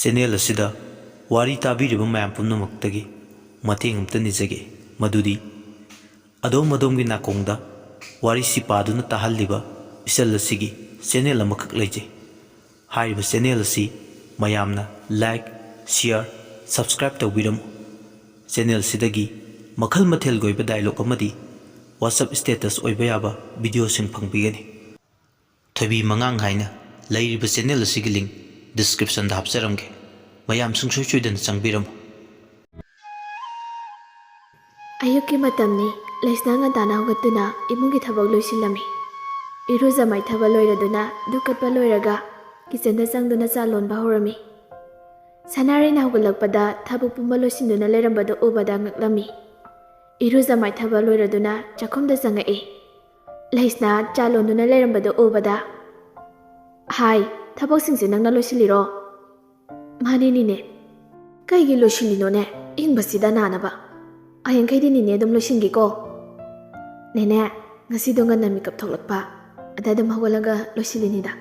Channel asida wari tabiriba mayam pumnamaktagi mateng amta nijage madudi adom adomgi nakongda wari sipaduna tahalliba isal asigi channel amakak leije hariba channel asi mayamna like share subscribe tawbiram channel sidagi makhal mathel goiba dialogue amadi WhatsApp status oiba yaba video sing phangbigani Thoibi Mangang haina lairiba channel asigi link description da hapsaramge mayam sungsoi choidan changbiram Ayuki matamni laisna ngantana hogatuna imungi thabak loisilami iruza mai thaba loiraduna dukatpa loiraga kitchen da changduna chalon ba horami sanari na hogalakpada thabuk pumba loisinduna lerambada ubada ngaklami iruza mai thaba loiraduna chakhomda changai laisna chalonuna lerambada ubada hai thabak singse nangna loisiliro mani nine kaigi loisilino ne ingbasida nanaba ayang kay din nine dum loisingi ko nene ngasi do ngana makeup tholakpa ada dum hawalaga loisilini da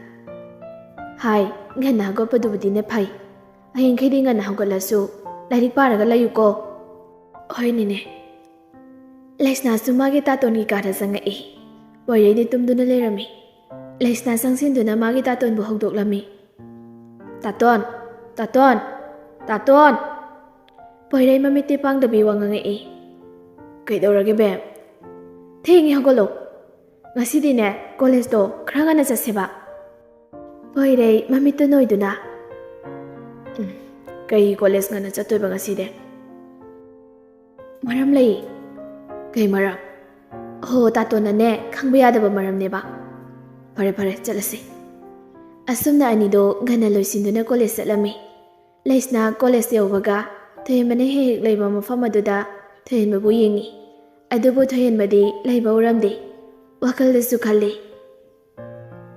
hai ngana go padubudi ne phai ayang kay din ngana hawgalasu lairik paraga layu ko hoi nine laisna sumage tatoni kara sangai boyei ni tumduna lerami laisna sangsinduna magi taton bu hawdoklami taton taton taton Poirai mamiti pang dabi wangangai kaidorage bem thengi hagolo ngasidi ne college do khraga na jaseba Poirai mamito noiduna kai college ngana chatoi ba ngaside maram lei kai maram ho tatona ne khangba yadaba maram ne ba pare pare chalasi asumna ani do ngana loisinduna college salami laisna college yobaga Thoibi he leiba mafam aduda Thoibi bu yingi adubu Thoibi leiba uramde wakal da su khalli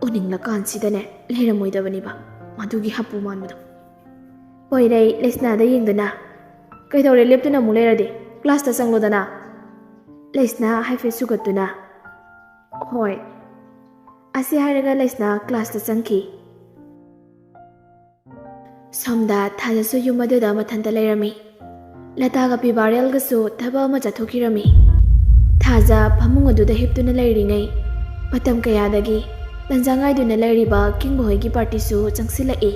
uning la kan sidane leira moidabani ba madugi hapu manmudo Poirai lesna da yingduna kaidore leptuna mu leirade class ta sanglodana lesna haife sugatuna hoi asi hairaga lesna class ta sangki Somda thajasu yumaduda mathanta leirami lataga pibarelgasu thaba ama chathokirami thaja phamung aduda hiptuna leiringai matam kayadagi lanjangai duna leiriba kingboy gi party su changsilai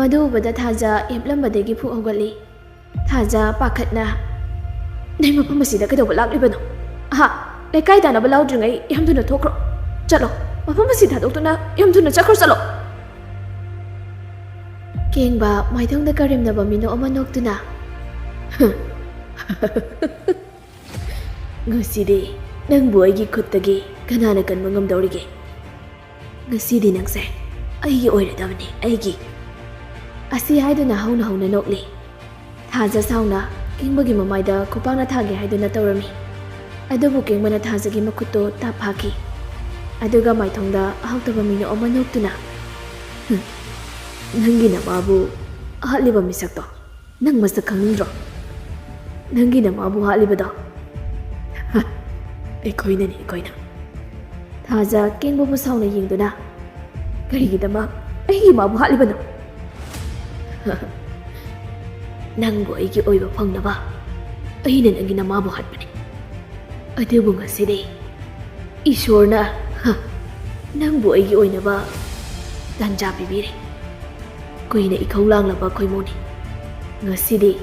madu bada thaja eplambadagi phu hogali thaja pakhatna nei mapam asida kadoba laklibano aha lekai dana balaudringai yamduna thokro chalo mapam asida doktuna yamduna chakro chalo Kengba maithong da karim na bamino amanokduna Ngasidi nang buaygi khuttagi kanana kanba ngamdawrige Ngasidi nangse aigi oiradabani aigi Asi haiduna hauna hauna nokli Thaja sauna kengbagi mamaida khupangna thage haiduna tawrami Adubu kengbana thajagi makhutto taphaki Aduga maithongda ahautaba mino amanokduna Nangi na mabu haliba misakto nang masak khangindro Nangi na mabu haliba do ekoina ni ekoina Thaja kengbo bu sauna yingduna karigi dama ai mabu haliba no Nangbo ai gi oiba phangnaba ai na nangi na mabu hatbani adubu ngaside ishorna nangbo ai gi oinaba tanja pibire Kuina ikaw lang laba koy moni ngasidi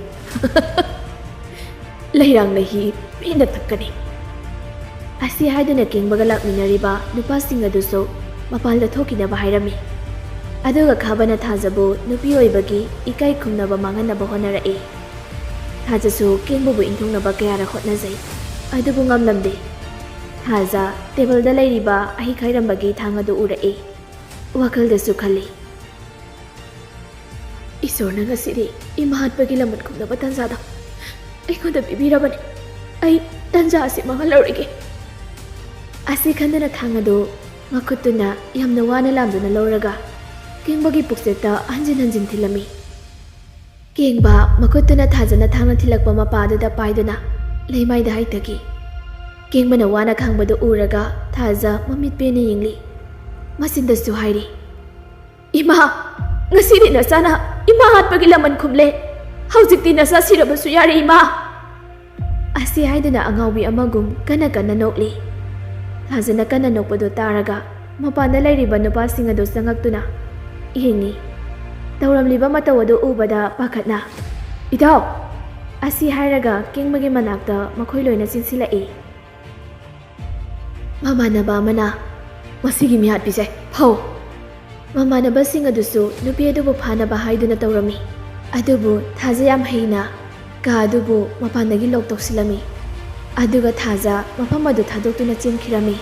lairang lahi pina takkani asi haiduna kengbaga lakminariba nupasing aduso mapalda thokinaba hairami aduga khabana thajabu nupi oibagi ikai khumnaba manganaba honarai thajasu kengbubu inthungnaba kayara hotnajai adubu ngamlamde thaja table da lairiba ahi khairambagi thangadu urai wakaldasu khali Isorna ngasidi imahat bagi lamut kumnaba tanjada aikonda pibirabani ai tanja asi mangalawrige asi khandana thangado makhutuna yamna wana lamduna lawraga kengbagi pukseta hanjin hanjin thilami kengba makhutuna thajana thangna thilakpa mapaduda paiduna leimaida haitagi kengbana wana khangbadu uraga thaja mamit peni yingli masindasu hairi ima ngasidi na sana ima hatpagi laman khumle haujikti nasa sirabasu yare ima asi haiduna angaubi amagum kana nokli Thajana kana nokpado taraga mapanda lairiba nupasing ado sangaktuna ihingi tawramliba mataw ado ubada pakhatna idaw asi hairaga kingmagi manakta makhoi loina sinsilai mamanaba amana masigi mihat pise phau mamanaba sing adusu nupi adubu phanaba haiduna tawrami adubu Thaja yam heina ka adubu mapandagi loktoksilami aduga Thaja mafam adu thadoktuna chenkhirami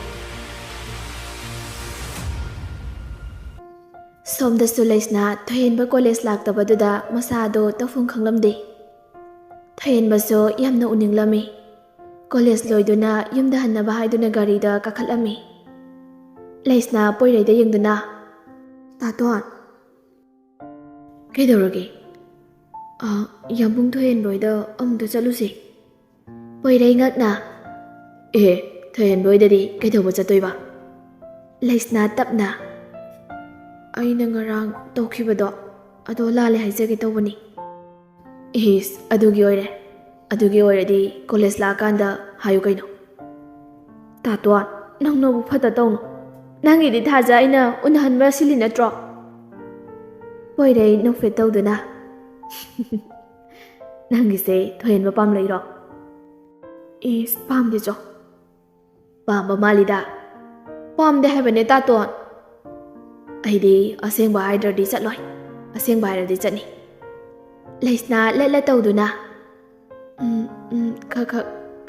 somdasu leisna thoyenba college laktabaduda masado tafung khanglamde thoyenbaso yamna uninglami college loiduna yumda hannaba haiduna garida kakhatlami leisna poireida yengduna taton kedorage yambung thoyen boida amdu chalusi poirei ngakna thoyen boidadi kedoba chatoiba leisna tapna aina ngarang tokibado ado lale haijage tawbani adugi oiredi college la kanda hayu kaino tatwa nangno bu phata tawno nangi di Thaja aina unhanba sili natro poirei nokfe tawduna nangi se thoyenba pam leiro pam de jo pam malida pam de habane taton aidi asengba haidrdi chatloi asengba haidrdi chani leisna lele tawduna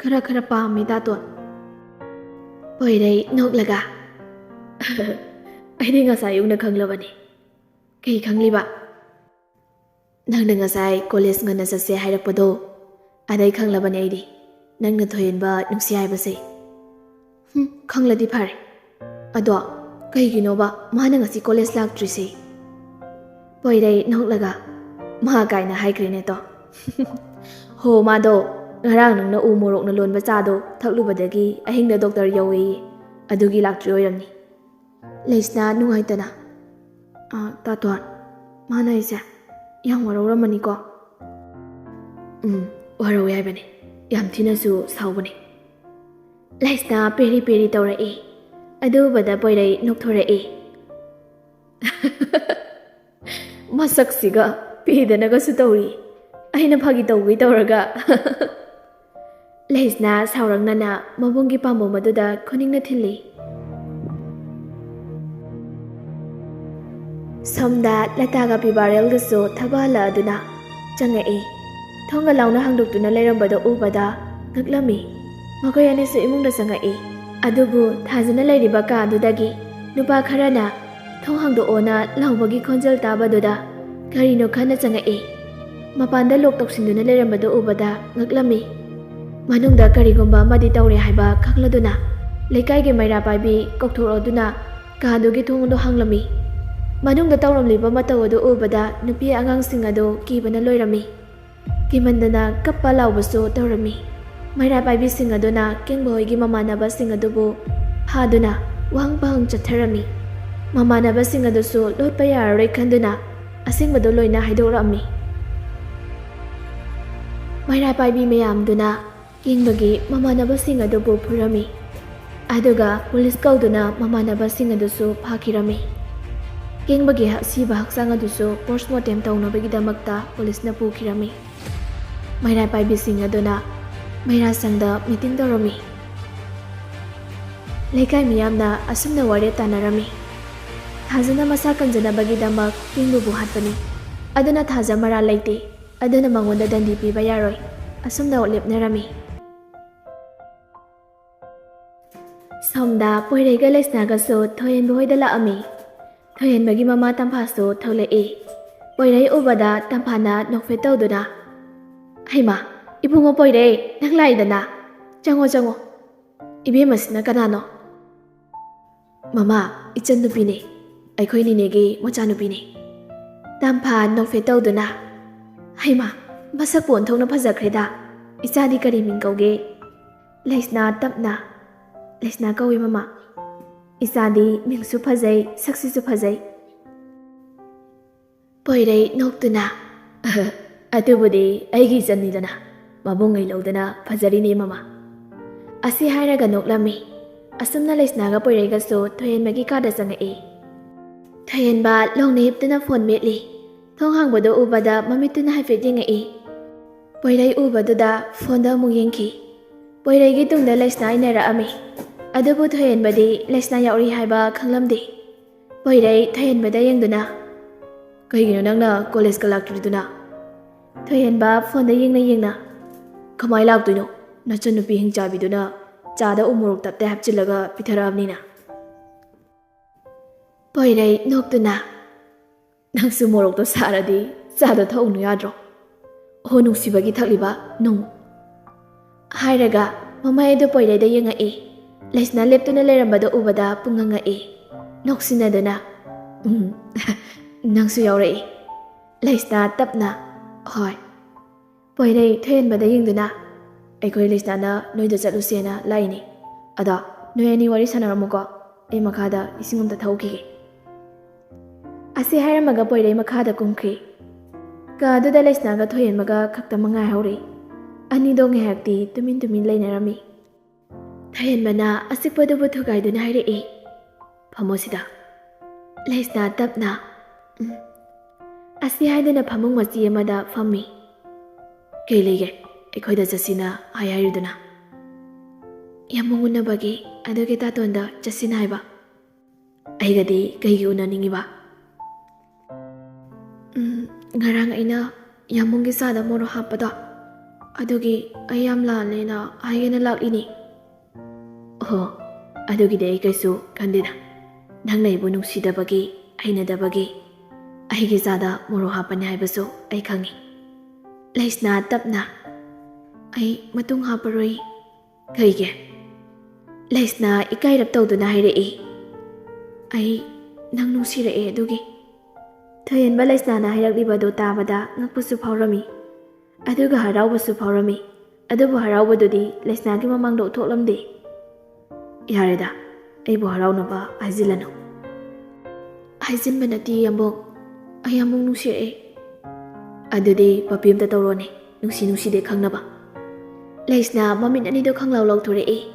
khara pami taton poirei noklaga aidi ngasai yungna khanglabani kei khangliba nangna ngasai college ngana sase hairakpado adai khanglabani aidi nangna thoyenba nungsi haibase khangladi phare ado kaiginoba mana ngasi college laktrise poirei noklaga ma kaina haikrine to ho mado ngarang nangna u morok na lonba chado thaklubadagi ahingna doctor yawi adugi laktri oiramni leisna nungaitana taton mana isa yang warawramani ko warawi haibane yam thinasu saubani leisna peri tawrai adubada poirei nokthorei masaksiga pidanaga su tawri aina phagi tawgi tawraga leisna saurangnana mabungi pambo maduda khuningna thilli somda lataga pibarel gaso thabala aduna changai thonga launa hangduktuna leirambada ubada ngaklami makoyane su imungda sangai adubu Thajana lairiba ka adudagi nupa kharana thong hangdo ona laubagi khonjal tabaduda karino khana changai mapanda lok toksinduna leirambada ubada ngaklami manungda karigomba madi tawre haiba khangladuna leikai ge maira paibi kokthoroduna ka adugi thongdo hanglami manungda tawramliba matawadu ubada nupi angang singado kibana loirami kimandana kappa laubaso tawrami maira paibi singaduna kengboigi mamanaba singadubu haduna wangbang chatharami mamanaba singadusu lotpa yararoi khanduna asingbado loina haidorami maira paibi mayamduna kingbagi mamanaba singadubu phurami aduga police kauduna mamanaba singadusu phakirami kingbagi hasiba haksang adusu postmortem tawnabagi damakta police na pukhirami maira paibi singaduna maira sangda meeting tawrami leikai miyamna asumna ware tanarami Thajana masa kanjanabagi damak kingbu hatpani aduna Thaja mara leite aduna mangonda dandi piba yaroi asumna lepnarami somda poirega leisnaga so thoyen boida laami thoyen bagi mama tampa so tholei poirei ubada tampana nokfe tawduna haima ibungo poirei nanglaidana chango ibe masina kanano mama ichan nupine aikhoi ninegi mocha nupine tampa nokfe tawduna haima masak pon thongna phajakreda ichadi kari mingkauge leisna tapna leisna kawi mama isadi mingsu phajai saksisu phajai Poirei noktuna. Atubudi aigi janidana. Mabungai laudana fajarini mama. Asi hairaga noklami. Asumna leisnaga poiraiga so thoyenmagi kada sangai. Thoyenba longna hiptuna phone metli. Thong hangbado ubada mamituna haifet yengai. Poirai ubaduda phone mu yengki. Poiraigi tungda leisna inara ami. Adubu thoyenbadi leisna yauri haiba khanglamdi. Poirai thoyenbada yengduna. Kaigino nangna college ka laktriduna. Thoyenba phone yengna. Kamai laktuino nachanupi hingchabiduna chada umuruk tapte hapchilaga pitharabnina. Poirai noktuna. Nangsu morok to saradi chada thonu yadro. Ho nungsibagi thakliba nung. Hairaga mamai do poirai da yengai. Leisna leptuna lerambada ubada pungangai. Noksinaduna. Nangsu yaurai. Leisna tapna. Hoi. Poirai thoyenbada yengduna. Aikoi leisna na noida chatlusena laini. Ada noi ani wari sanaramuko. Ei makada isingumta thauki. Asi hairamaga poirai makada kumkri. Kaduda leisnaga thoyenmaga khakta mangai hauri. Ani do ngehakti tumin leinarami. Thoyenbana asikpadubu thugaiduna hairei. Phamosida. Leisna tapna. Asi haiduna phamung machi amada fammi. Kelige ekoida jasina hayariduna. Yamunguna bagi adugi tatonda jasina haiba. Aigadi kaigi unaningiba. Ngarang aina yamungi sada moro hapada. Adugi ayam laalena aigena lakini. Oh, adugi de kaisu kandida. Nangna ibu nungsidabagi ainadabagi. Aigi sada moro hapani haibasu ai khangi. Leisna tapna. Ai matung haparoi. Kaige. Leisna ikairap tawduna hairei. Ai nang nungsirei adugi. Thoyenba leisna na hairakliba tabada ngakpusu phaurami. Aduga haraubasu phaurami. Adubu haraubadudi leisna ki mamangdo thoklamde. Yareda. Aibu haraunaba haizilano. Haizinbanati yambok. Ayamung nungsirei. Adudi papimta tawrone. Nungsi de khangnaba. Leisna mamin ani do khanglaw law thorei.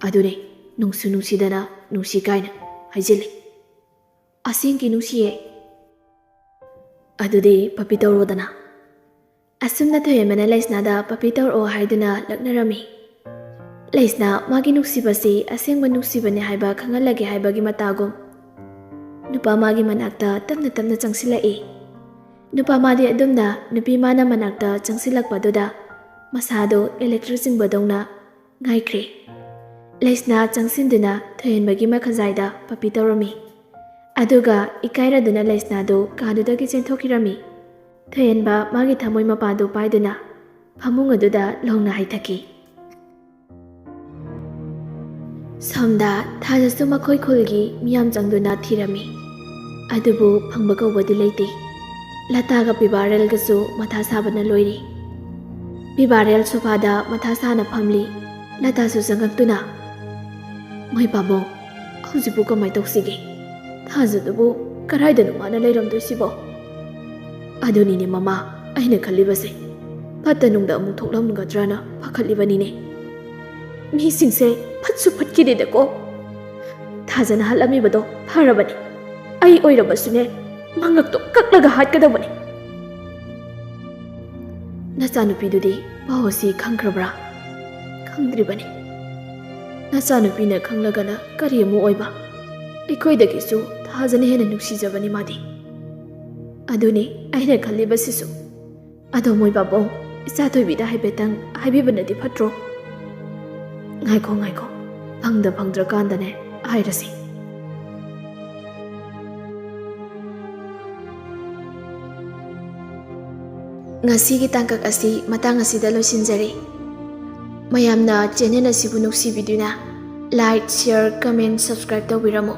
Adune nungsi dana nungsi kaina haizile. Asingki nungsiye. Adudi papi tawrodana. Asumna thoyenbana leisna da papi tawro haiduna laknarami. Leisna magi nuksibasi asengba nuksibane haiba khangalage haibagi matagum. Nupa magi manakta tamna changsilai. Nupa madi adumna nupi mana manakta changsilakpaduda masado electric singbadongna ngaikre. Leisna changsinduna thoyenbagi makhazaida papi tawrami. Aduga ikairaduna leisna do kadudagi chenthokirami. Thoyenba magi thamoi mapadu paiduna phamung aduda longna haithaki. Somda thajasu makhoi khulgi miyam changduna thirami. Adubu phangba kawbadi leite. Lataga pibarel gasu matha sabana loiri. Pibarel sofada matha sana phamli. Lata su sangaktuna. Moi pabo. Haujibu kamai toksige. Thajadubu karaidanu mana leiramdoisibo. Adunini mama aina khalibase. Patanungda amuk thoklamgadrana pakhatlibanine. Mi singse phatsu phatkidedako. Thajana halamibado pharabani. Ai oirabasune mangakto kaklaga hatkadabani. Nachanupidudi pahosi khangkrabra. Khangdribani. Nachanupina khanglagana kari amu oiba. Ikoidagisu thajana hena nuksijabani madi. Aduni aina khalibasisu. Ado moi babong isa Thoibida haibetang haibibanadi phatro. Ngaiko. Phangdra kandane hairasi. Ngasigi tangkak asi matang asida loisinjari. Mayamna channel asibu nuksibiduna like, share, comment, subscribe tawbiramo.